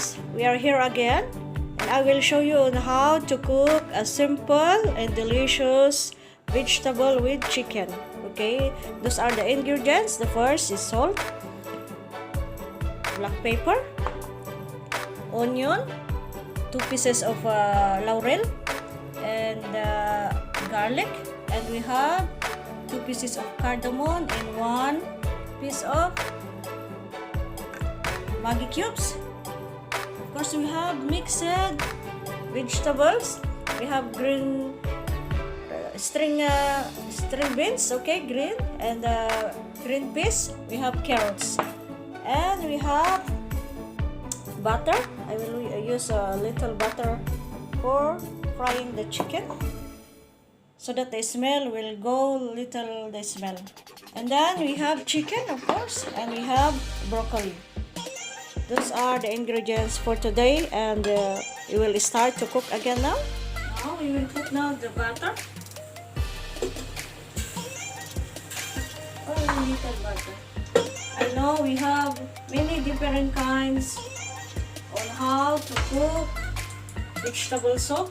guys, we are here again, and I will show you on how to cook a simple and delicious vegetable with chicken. Okay, those are the ingredients. The first is salt, black pepper, onion, 2 pieces of laurel, and garlic, and we have 2 pieces of cardamon and 1 piece of Maggi cubes. Of course, we have mixed vegetables. We have green string beans, okay, green, and green peas. We have carrots, and we have butter. I will use a little butter for frying the chicken, so that the smell will go little the smell. And then we have chicken, of course, and we have broccoli. Those are the ingredients for today, and we will start to cook again now. Now we will put now the butter. Oh, little butter. I know we have many different kinds on how to cook vegetable soup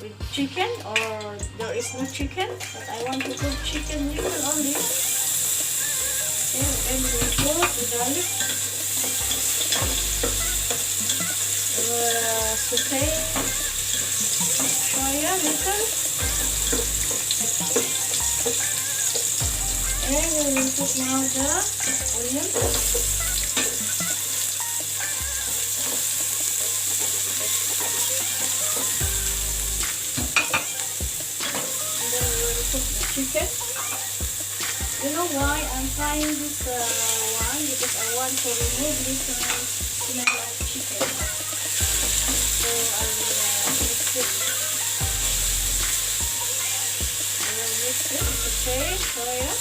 with chicken, or there is no chicken, but I want to cook chicken little only. Okay, then we put the garlic. Saute soya little, and we will put now the onion. And then we will put the chicken. You know why I'm frying this one? Because I want to remove this smell of chicken. So I will mix it. I will mix it. Okay, soya.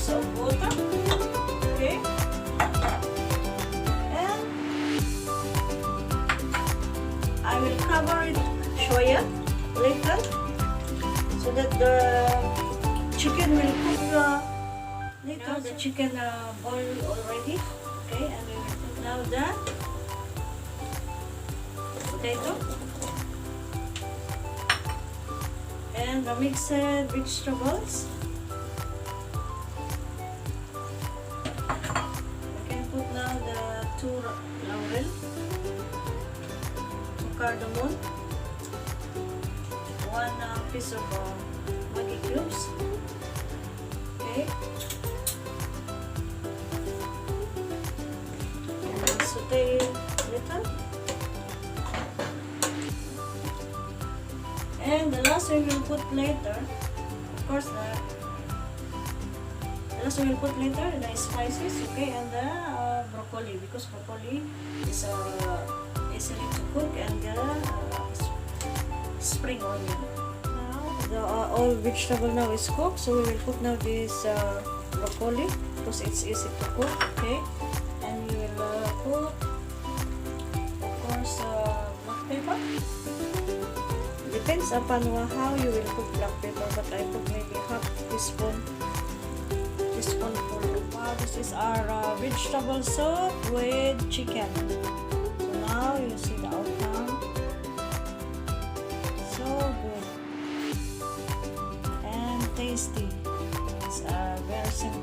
Of water, okay, and I will cover it soya little, so that the chicken will cook little. The chicken boiled already, okay, and we will put now the potato and the mixed vegetables. Now the 2 laurel, 2 cardamon, 1 piece of Maggi cubes, okay, and saute little, and the last we will put later, of course, the last we will put later the spices, okay, and the broccoli, because broccoli is easily to cook, and the spring onion. Now the all vegetable now is cooked, so we will put now this broccoli, because it's easy to cook, okay, and we will put, of course, black pepper. Depends upon how you will cook black pepper, but I put maybe half teaspoon. Wow, this is our vegetable soup with chicken. So now you see the outcome. So good and tasty. It's very simple.